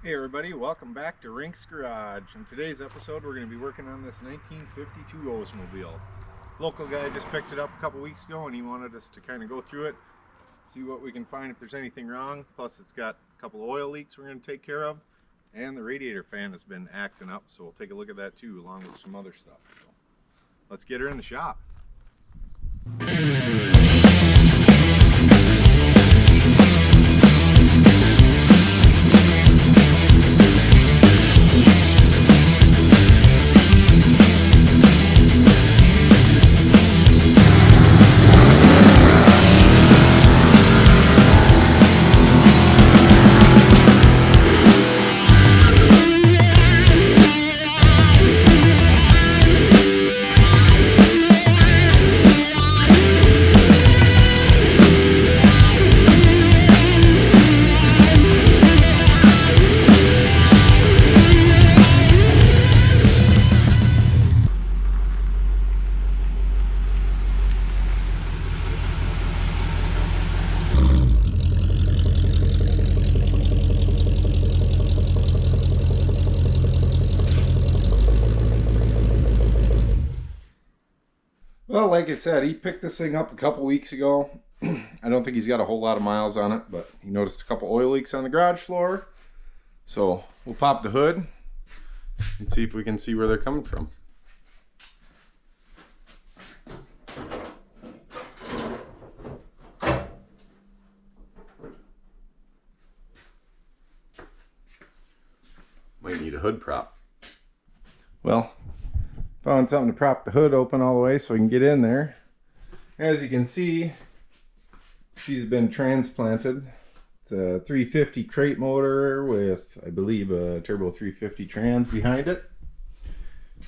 Hey everybody, welcome back to Rink's Garage. In today's episode we're going to be working on this 1952 Oldsmobile. Local guy just picked it up a couple weeks ago and he wanted us to kind of go through it, see what we can find if there's anything wrong. Plus it's got a couple of oil leaks we're going to take care of, and the radiator fan has been acting up, so we'll take a look at that too along with some other stuff. So let's get her in the shop. Well, like I said, he picked this thing up a couple weeks ago. I don't think he's got a whole lot of miles on it, but he noticed a couple oil leaks on the garage floor. So we'll pop the hood and see if we can see where they're coming from. Might need a hood prop. Well, found something to prop the hood open all the way so we can get in there. As you can see, she's been transplanted. It's a 350 crate motor with, I believe, a turbo 350 trans behind it.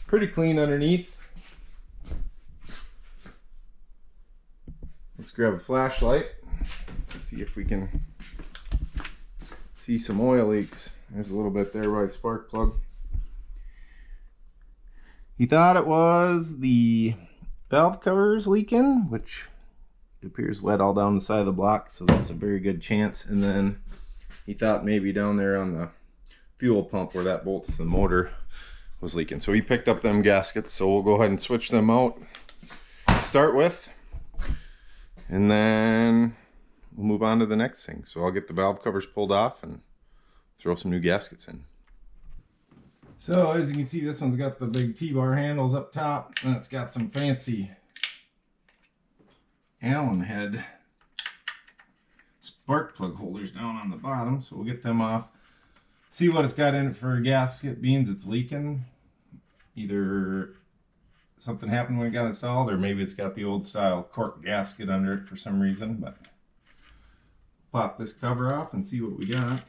Pretty clean underneath. Let's grab a flashlight and see if we can see some oil leaks. There's a little bit there by the spark plug. He thought it was the valve covers leaking, which it appears wet all down the side of the block, so that's a very good chance. And then he thought maybe down there on the fuel pump where that bolts the motor was leaking. So he picked up them gaskets, so we'll go ahead and switch them out to start with, and then we'll move on to the next thing. So I'll get the valve covers pulled off and throw some new gaskets in. So as you can see, this one's got the big T-bar handles up top, and it's got some fancy Allen head spark plug holders down on the bottom. So we'll get them off, see what it's got in it for a gasket. Beans it's leaking. Either something happened when it got installed, or maybe it's got the old style cork gasket under it for some reason. But pop this cover off and see what we got.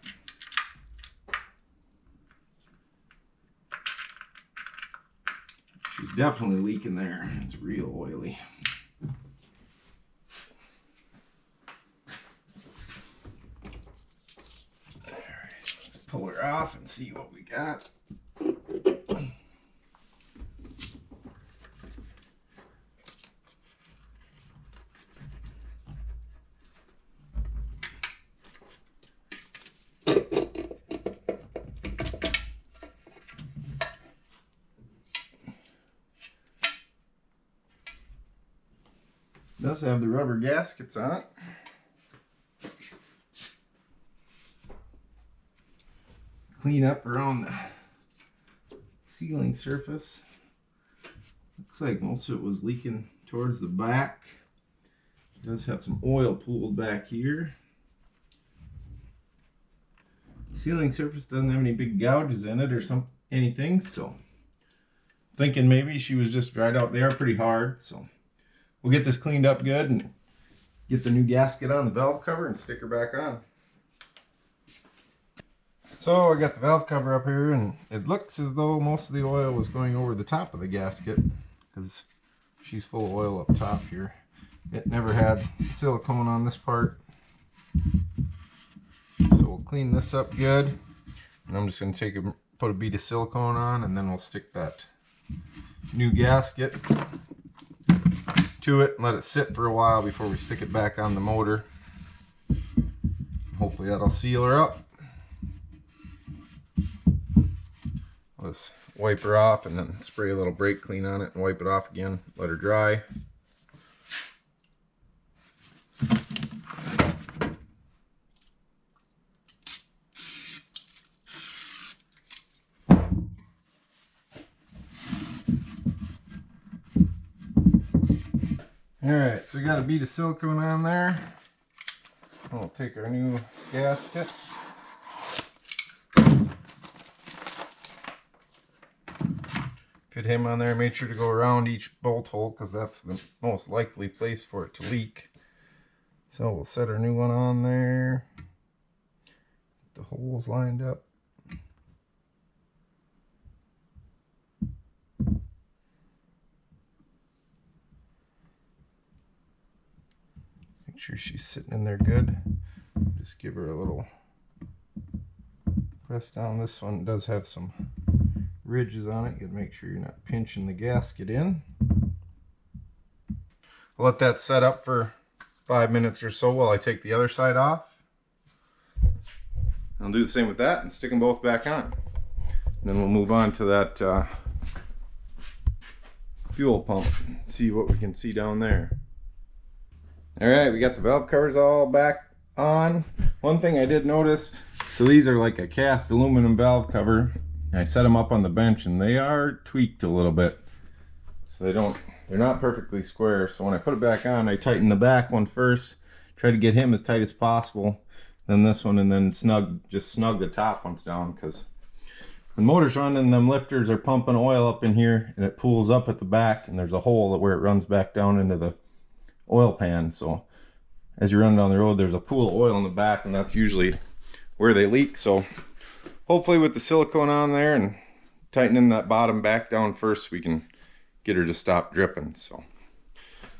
She's definitely leaking there. It's real oily. Alright, let's pull her off and see what we got. Does have the rubber gaskets on it. Clean up around the sealing surface. Looks like most of it was leaking towards the back. It does have some oil pooled back here. Sealing surface doesn't have any big gouges in it or anything, so thinking maybe she was just dried out. They are pretty hard, so we'll get this cleaned up good and get the new gasket on the valve cover and stick her back on. So I got the valve cover up here, and it looks as though most of the oil was going over the top of the gasket because she's full of oil up top here. It never had silicone on this part. So we'll clean this up good. And I'm just going to put a bead of silicone on, and then we'll stick that new gasket to it and let it sit for a while before we stick it back on the motor. Hopefully that'll seal her up. just wipe her off and then spray a little brake clean on it and wipe it off again, let her dry. Alright, so we got a bead of silicone on there. We'll take our new gasket. Fit him on there. Make sure to go around each bolt hole because that's the most likely place for it to leak. So we'll set our new one on there. Get the holes lined up. Make sure she's sitting in there good. Just give her a little press down. This one does have some ridges on it. You gotta make sure you're not pinching the gasket in. I'll let that set up for 5 minutes or so while I take the other side off. I'll do the same with that and stick them both back on. And then we'll move on to that fuel pump. See what we can see down there. Alright, we got the valve covers all back on. One thing I did notice, so these are like a cast aluminum valve cover. I set them up on the bench and they are tweaked a little bit. So they're not perfectly square. So when I put it back on, I tighten the back one first. Try to get him as tight as possible. Then this one, and then just snug the top ones down, because the motor's running, them lifters are pumping oil up in here and it pools up at the back and there's a hole where it runs back down into the oil pan. So as you're running down the road, there's a pool of oil in the back and that's usually where they leak. So hopefully with the silicone on there and tightening that bottom back down first, we can get her to stop dripping. So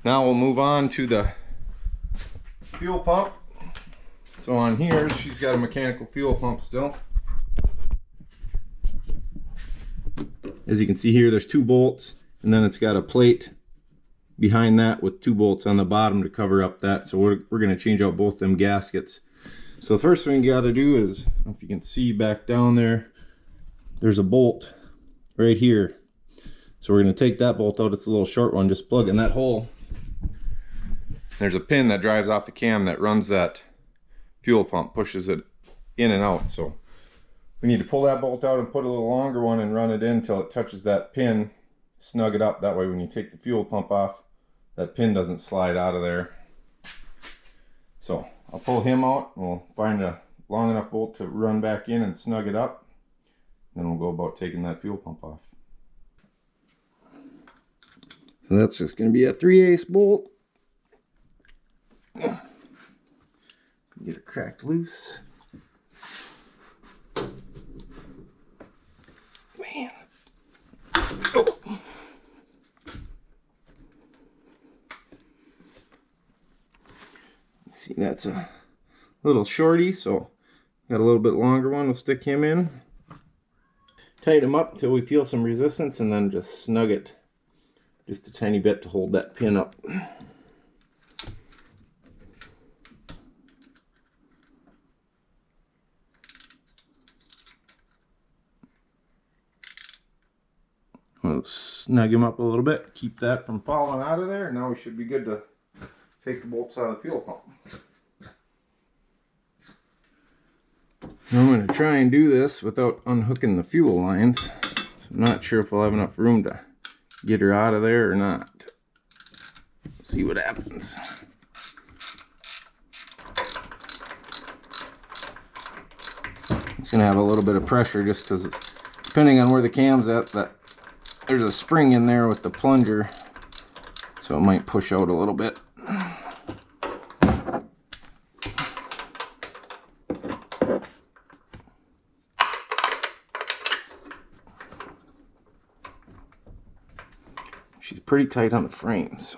now we'll move on to the fuel pump. So on here, she's got a mechanical fuel pump still. As you can see here, there's 2 bolts and then it's got a plate behind that with 2 bolts on the bottom to cover up that. So we're going to change out both them gaskets. So the first thing you got to do is, I don't know if you can see back down there, there's a bolt right here. So we're going to take that bolt out. It's a little short one. Just plug in that hole. There's a pin that drives off the cam that runs that fuel pump, pushes it in and out. So we need to pull that bolt out and put a little longer one and run it in until it touches that pin. Snug it up. That way when you take the fuel pump off, that pin doesn't slide out of there. So I'll pull him out. We'll find a long enough bolt to run back in and snug it up. Then we'll go about taking that fuel pump off. So that's just going to be a 3/8 bolt. Get it cracked loose. Man. Oh. See, that's a little shorty, so got a little bit longer one. We'll stick him in. Tighten him up until we feel some resistance and then just snug it just a tiny bit to hold that pin up. We'll snug him up a little bit, keep that from falling out of there. Now we should be good to take the bolts out of the fuel pump. I'm going to try and do this without unhooking the fuel lines. I'm not sure if we'll have enough room to get her out of there or not. See what happens. It's going to have a little bit of pressure just because depending on where the cam's at, that there's a spring in there with the plunger, so it might push out a little bit. She's pretty tight on the frame, so.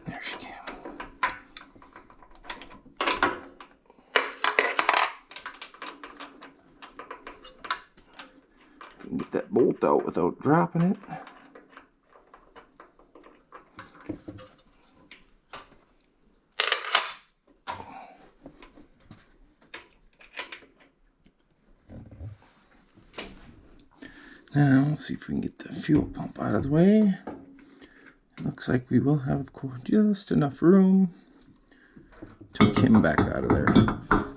There she came. You can get that bolt out without dropping it. Now, let's see if we can get the fuel pump out of the way. It looks like we will have just enough room to take him back out of there.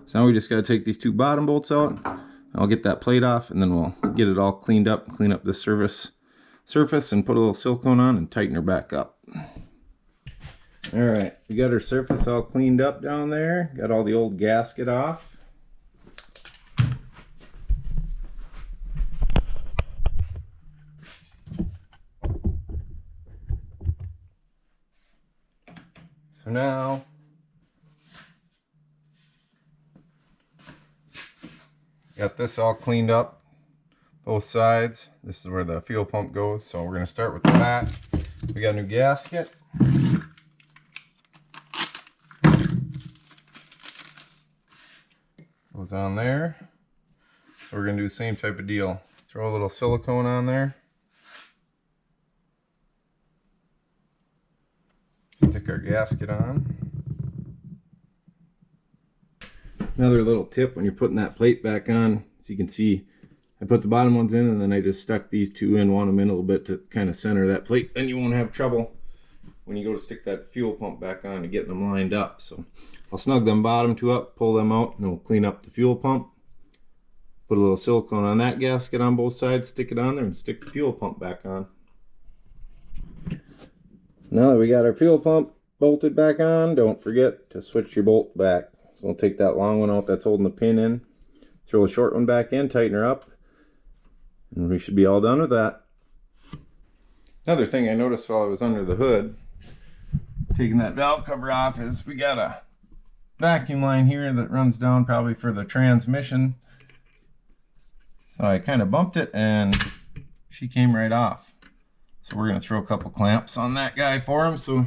So now we just got to take these two bottom bolts out. I'll get that plate off, and then we'll get it all cleaned up, clean up the surface, and put a little silicone on and tighten her back up. All right, we got her surface all cleaned up down there. Got all the old gasket off. So now, got this all cleaned up, both sides. This is where the fuel pump goes. So we're gonna start with that. We got a new gasket. Goes on there. So we're gonna do the same type of deal. Throw a little silicone on there. Stick our gasket on. Another little tip when you're putting that plate back on, as you can see, I put the bottom ones in and then I just stuck these two in, want them in a little bit to kind of center that plate. Then you won't have trouble when you go to stick that fuel pump back on and getting them lined up. So I'll snug them bottom two up, pull them out, and then we'll clean up the fuel pump. Put a little silicone on that gasket on both sides, stick it on there, and stick the fuel pump back on. Now that we got our fuel pump bolted back on, don't forget to switch your bolt back. So we'll take that long one out that's holding the pin in, throw the short one back in, tighten her up, and we should be all done with that. Another thing I noticed while I was under the hood, taking that valve cover off, is we got a vacuum line here that runs down probably for the transmission. So I kind of bumped it and she came right off. So we're going to throw a couple clamps on that guy for him so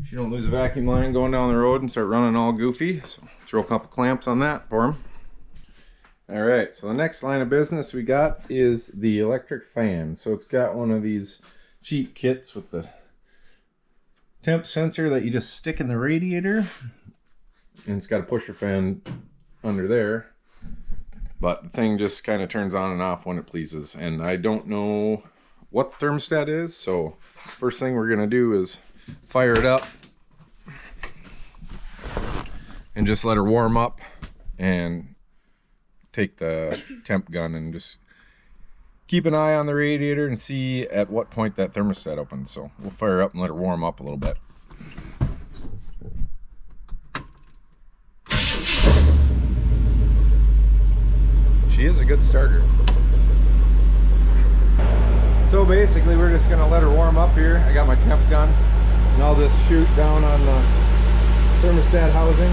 she don't lose a vacuum line going down the road and start running all goofy. So throw a couple clamps on that for him. Alright, so the next line of business we got is the electric fan. So it's got one of these cheap kits with the temp sensor that you just stick in the radiator. And it's got a pusher fan under there. But the thing just kind of turns on and off when it pleases. And I don't know what the thermostat is, so first thing we're gonna do is fire it up and just let her warm up and take the temp gun and just keep an eye on the radiator and see at what point that thermostat opens. So we'll fire up and let her warm up a little bit. She is a good starter. So basically we're just gonna let her warm up here. I got my temp gun and I'll just shoot down on the thermostat housing.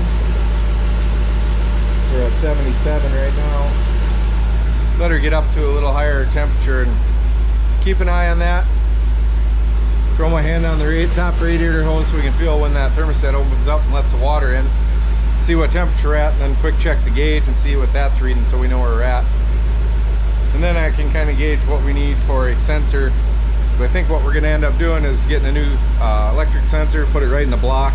We're at 77 right now. Let her get up to a little higher temperature and keep an eye on that. Throw my hand on the top radiator hose so we can feel when that thermostat opens up and lets the water in. See what temperature we're at, and then quick check the gauge and see what that's reading so we know where we're at. And then I can kind of gauge what we need for a sensor. So I think what we're going to end up doing is getting a new electric sensor, put it right in the block,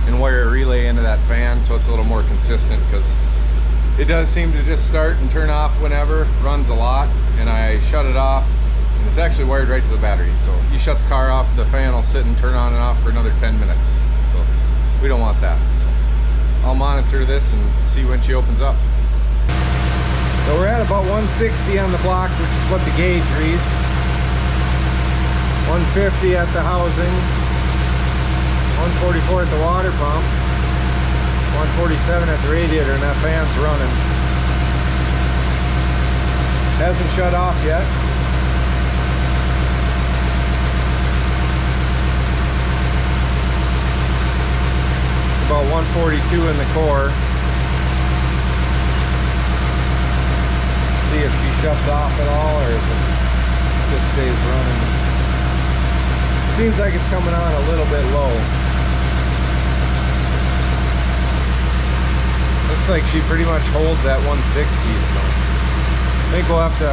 and wire a relay into that fan so it's a little more consistent, because it does seem to just start and turn off whenever, runs a lot, and I shut it off, and it's actually wired right to the battery. So you shut the car off, the fan will sit and turn on and off for another 10 minutes. So we don't want that. So I'll monitor this and see when she opens up. So we're at about 160 on the block, which is what the gauge reads. 150 at the housing. 144 at the water pump. 147 at the radiator, and that fan's running. Hasn't shut off yet. It's about 142 in the core. See if she shuts off at all or if it just stays running. Seems like it's coming on a little bit low. Looks like she pretty much holds that 160, so I think we'll have to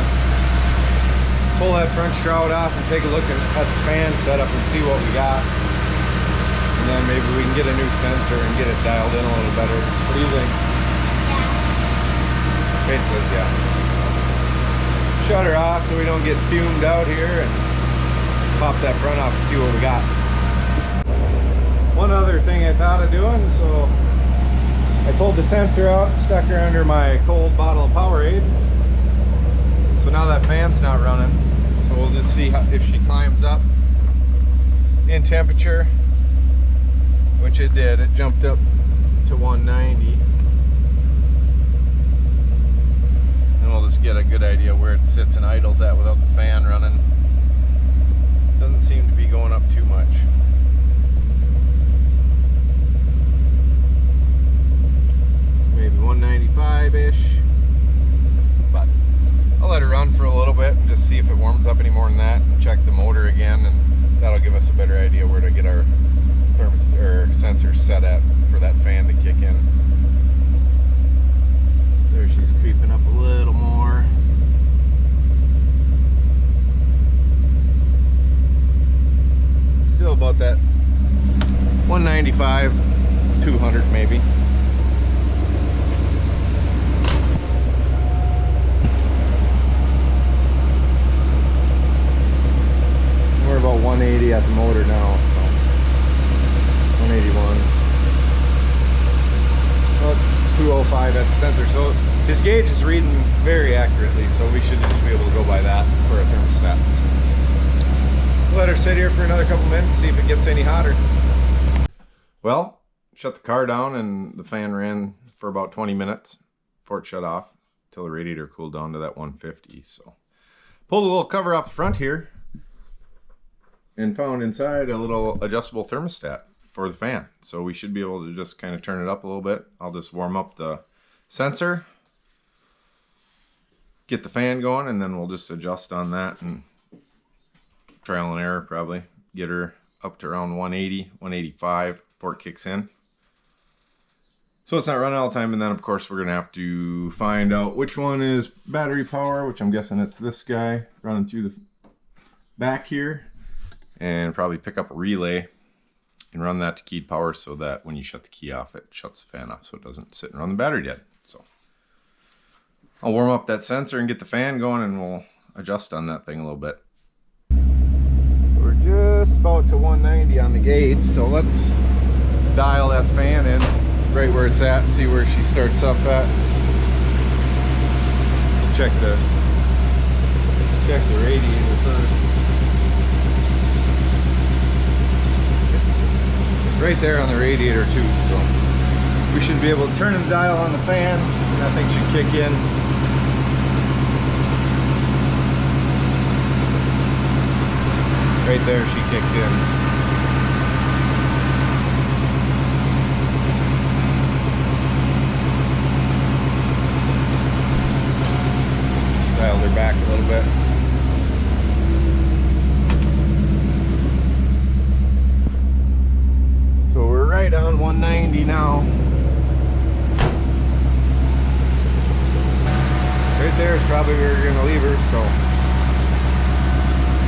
pull that front shroud off and take a look at the fan setup and see what we got. And then maybe we can get a new sensor and get it dialed in a little better. What do you think? Yeah. Kate says yeah. shut her off so we don't get fumed out here and pop that front off and see what we got. One other thing I thought of doing, so I pulled the sensor out, stuck her under my cold bottle of Powerade. So now that fan's not running. So we'll just see if she climbs up in temperature, which it did. It jumped up to 190. And we'll just get a good idea where it sits and idles at without the fan running. Doesn't seem to be going up too much. Maybe 195-ish. But I'll let it run for a little bit and just see if it warms up any more than that, and check the motor again, and that'll give us a better idea where to get our sensors set at for that fan to kick in. There she's creeping up a little more. Still about that 195, 200 maybe. We're about 180 at the motor now, so 181. Well, 205 at the sensor. So this gauge is reading very accurately, so we should just be able to go by that for a thermostat. So let her sit here for another couple minutes, see if it gets any hotter. Well, shut the car down and the fan ran for about 20 minutes before it shut off, until the radiator cooled down to that 150. So pulled a little cover off the front here and found inside a little adjustable thermostat for the fan. So we should be able to just kind of turn it up a little bit. I'll just warm up the sensor, get the fan going, and then we'll just adjust on that and trial and error probably. Get her up to around 180, 185 before it kicks in. So it's not running all the time, and then of course we're gonna have to find out which one is battery power, which I'm guessing it's this guy running through the back here, and probably pick up a relay and run that to keyed power so that when you shut the key off, it shuts the fan off so it doesn't sit and run the battery dead. So I'll warm up that sensor and get the fan going, and we'll adjust on that thing a little bit. We're just about to 190 on the gauge, so let's dial that fan in right where it's at, see where she starts up at. Check the radiator first. Right there on the radiator too, so we should be able to turn the dial on the fan and that thing should kick in. Right there she kicked in. Dialed her back a little bit. So we're right on 190 now. Right there is probably where we're gonna leave her, so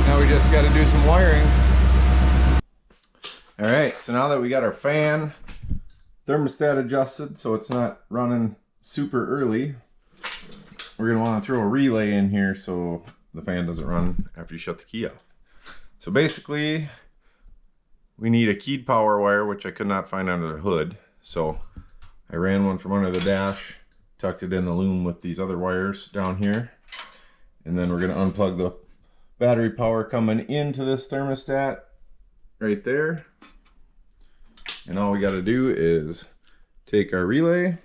now we just gotta do some wiring. Alright, so now that we got our fan thermostat adjusted so it's not running super early, we're gonna want to throw a relay in here so the fan doesn't run after you shut the key off. So basically, we need a keyed power wire, which I could not find under the hood. So I ran one from under the dash, tucked it in the loom with these other wires down here. And then we're gonna unplug the battery power coming into this thermostat right there. And all we gotta do is take our relay.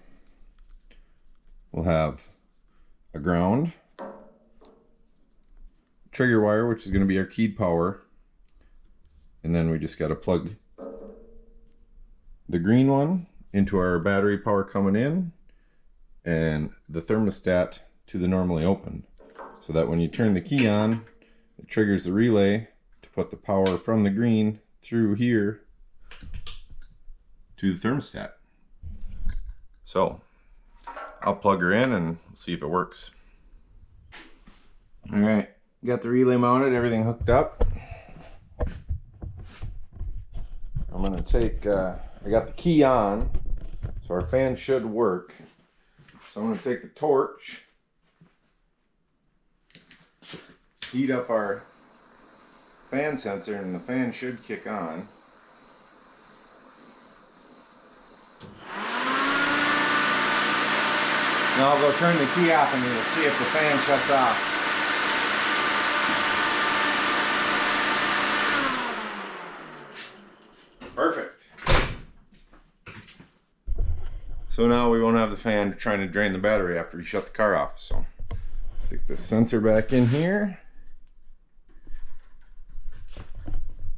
We'll have a ground, trigger wire, which is gonna be our keyed power. And then we just got to plug the green one into our battery power coming in, and the thermostat to the normally open, so that when you turn the key on, it triggers the relay to put the power from the green through here to the thermostat. So I'll plug her in and see if it works. All right, got the relay mounted, everything hooked up. I'm gonna take, I got the key on, so our fan should work. So I'm gonna take the torch heat up our fan sensor and the fan should kick on. Now I'll go turn the key off and you'll see if the fan shuts off. Perfect. So now we won't have the fan trying to drain the battery after we shut the car off. So stick the sensor back in here.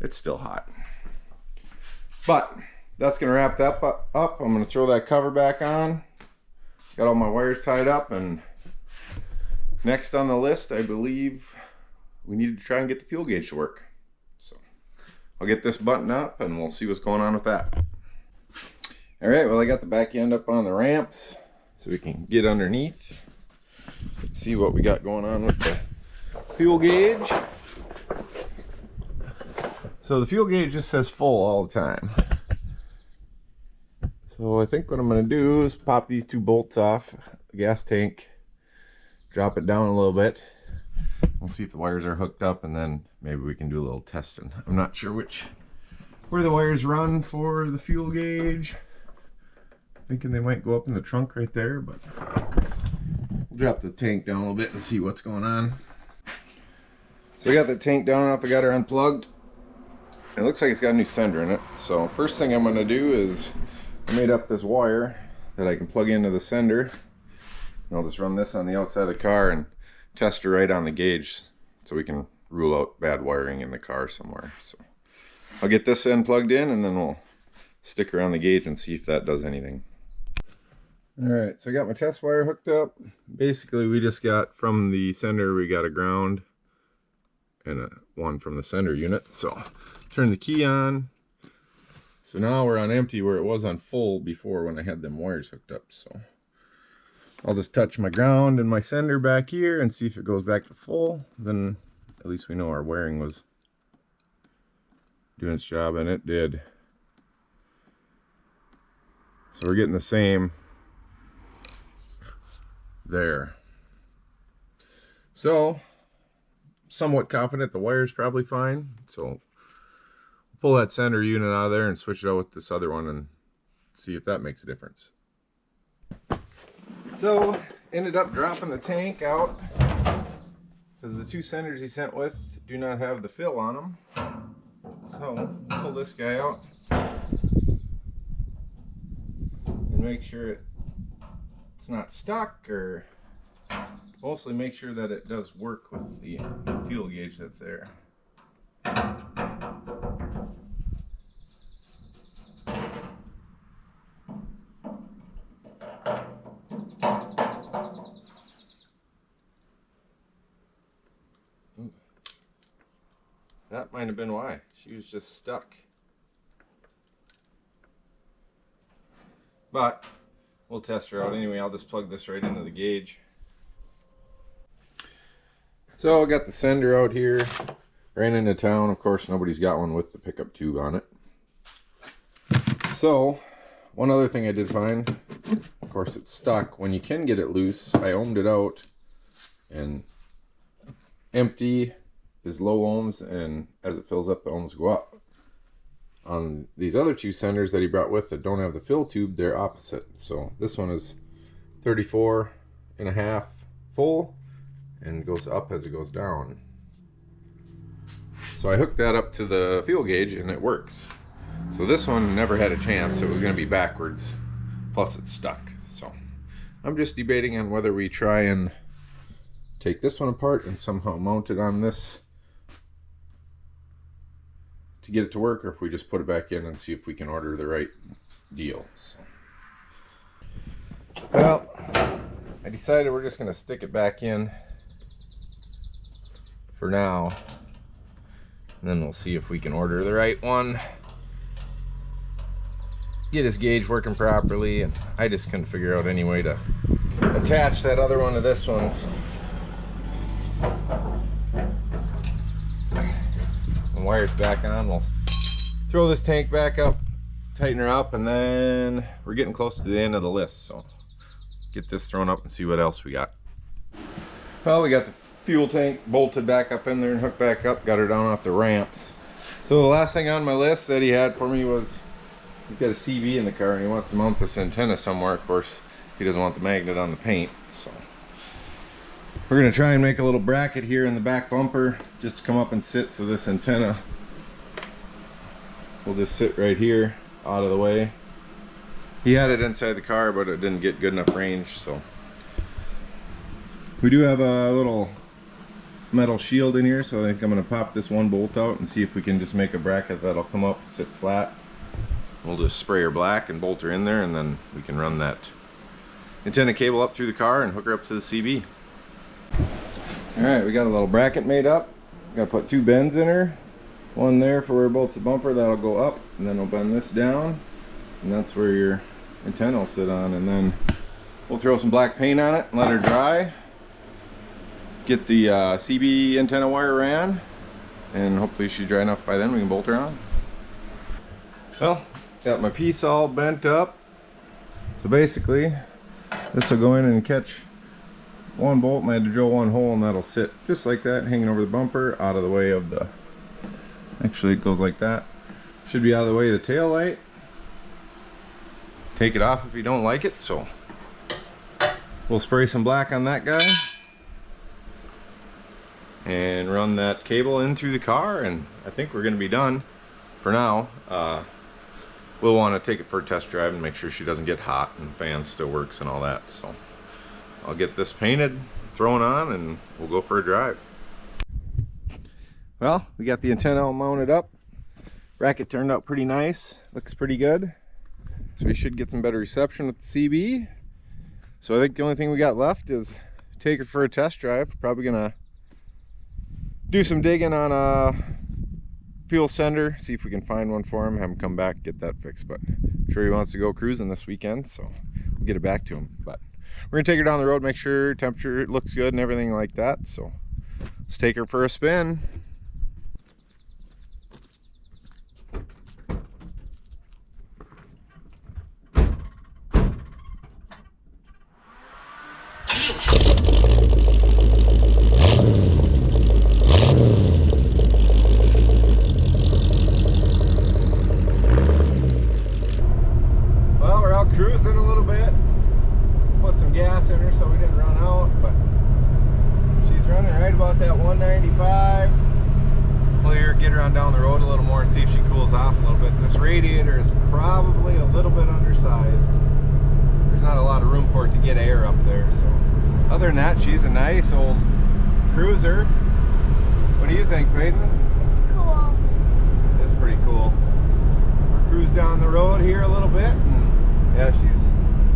It's still hot. But that's gonna wrap that up. I'm gonna throw that cover back on. Got all my wires tied up, and next on the list, I believe we need to try and get the fuel gauge to work. So I'll get this buttoned up and we'll see what's going on with that. All right, well, I got the back end up on the ramps so we can get underneath, see what we got going on with the fuel gauge. So the fuel gauge just says full all the time. So I think what I'm going to do is pop these two bolts off the gas tank, drop it down a little bit. We'll see if the wires are hooked up, and then maybe we can do a little testing. I'm not sure where the wires run for the fuel gauge. Thinking they might go up in the trunk right there, but we'll drop the tank down a little bit and see what's going on. So I got the tank down off, I got her unplugged. It looks like it's got a new sender in it. So first thing I'm going to do is I made up this wire that I can plug into the sender. And I'll just run this on the outside of the car and test it right on the gauge so we can rule out bad wiring in the car somewhere. So I'll get this end plugged in and then we'll stick her on the gauge and see if that does anything. Alright, so I got my test wire hooked up. Basically we just got from the sender, we got a ground and one from the sender unit. So turn the key on. So now we're on empty where it was on full before when I had them wires hooked up. So I'll just touch my ground and my sender back here and see if it goes back to full. Then at least we know our wiring was doing its job, and it did. So we're getting the same there. So somewhat confident the wire's probably fine. So pull that sender unit out of there and switch it out with this other one and see if that makes a difference. So ended up dropping the tank out because the two senders he sent with do not have the fill on them. So pull this guy out and make sure it's not stuck, or mostly make sure that it does work with the fuel gauge that's there. That might have been why. She was just stuck. But we'll test her out anyway. I'll just plug this right into the gauge. So I got the sender out here. Ran into town. Of course, nobody's got one with the pickup tube on it. So one other thing I did find, of course it's stuck. When you can get it loose, I ohmed it out, and empty is low ohms, and as it fills up, the ohms go up. On these other two senders that he brought with that don't have the fill tube, they're opposite. So this one is 34.5 full and goes up as it goes down. So I hooked that up to the fuel gauge and it works. So this one never had a chance. It was going to be backwards, plus it's stuck. So I'm just debating on whether we try and take this one apart and somehow mount it on this to get it to work, or if we just put it back in and see if we can order the right deal. So, well, I decided we're just going to stick it back in for now, and then we'll see if we can order the right one, get his gauge working properly. And I just couldn't figure out any way to attach that other one to this one. So the wire's back on. We'll throw this tank back up, tighten her up, and then we're getting close to the end of the list. So get this thrown up and see what else we got. Well, we got the fuel tank bolted back up in there and hooked back up, got her down off the ramps. So the last thing on my list that he had for me was he's got a CB in the car and he wants to mount this antenna somewhere. Of course, he doesn't want the magnet on the paint, so we're gonna try and make a little bracket here in the back bumper just to come up and sit, so this antenna will just sit right here out of the way. He had it inside the car, but it didn't get good enough range, so we do have a little metal shield in here, so I think I'm gonna pop this one bolt out and see if we can just make a bracket that'll come up, sit flat. We'll just spray her black and bolt her in there, and then we can run that antenna cable up through the car and hook her up to the CB. Alright, we got a little bracket made up. Gotta put 2 bends in her. One there for where it bolts the bumper, that'll go up, and then we'll bend this down, and that's where your antenna will sit on. And then we'll throw some black paint on it and let her dry. Get the CB antenna wire ran, and hopefully she's dry enough by then we can bolt her on. Well, got my piece all bent up, so basically this will go in and catch one bolt, and I had to drill one hole, and that'll sit just like that, hanging over the bumper, out of the way of the, actually it goes like that, should be out of the way of the tail light. Take it off if you don't like it, so we'll spray some black on that guy and run that cable in through the car, and I think we're gonna be done for now. We'll want to take it for a test drive and make sure she doesn't get hot and the fan still works and all that. So I'll get this painted, thrown on, and we'll go for a drive. Well, we got the antenna all mounted up. Bracket turned out pretty nice, looks pretty good, so we should get some better reception with the CB. So I think the only thing we got left is take her for a test drive. Probably gonna do some digging on a fuel sender, see if we can find one for him, have him come back, get that fixed. But I'm sure he wants to go cruising this weekend, so we'll get it back to him. But we're gonna take her down the road, make sure temperature looks good and everything like that. So let's take her for a spin. Cruising a little bit, put some gas in her so we didn't run out, but she's running right about that 195. We'll get her on down the road a little more and see if she cools off a little bit. This radiator is probably a little bit undersized. There's not a lot of room for it to get air up there, so other than that, she's a nice old cruiser. What do you think, Peyton? It's cool. It's pretty cool. We'll cruise down the road here a little bit, and yeah, she's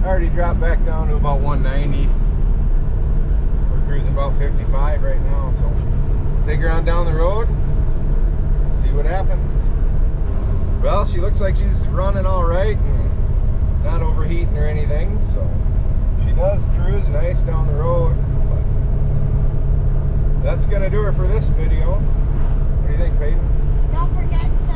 already dropped back down to about 190. We're cruising about 55 right now, so take her on down the road, see what happens. Well, she looks like she's running all right and not overheating or anything, so she does cruise nice down the road. But that's gonna do her for this video. What do you think, Peyton? Don't forget to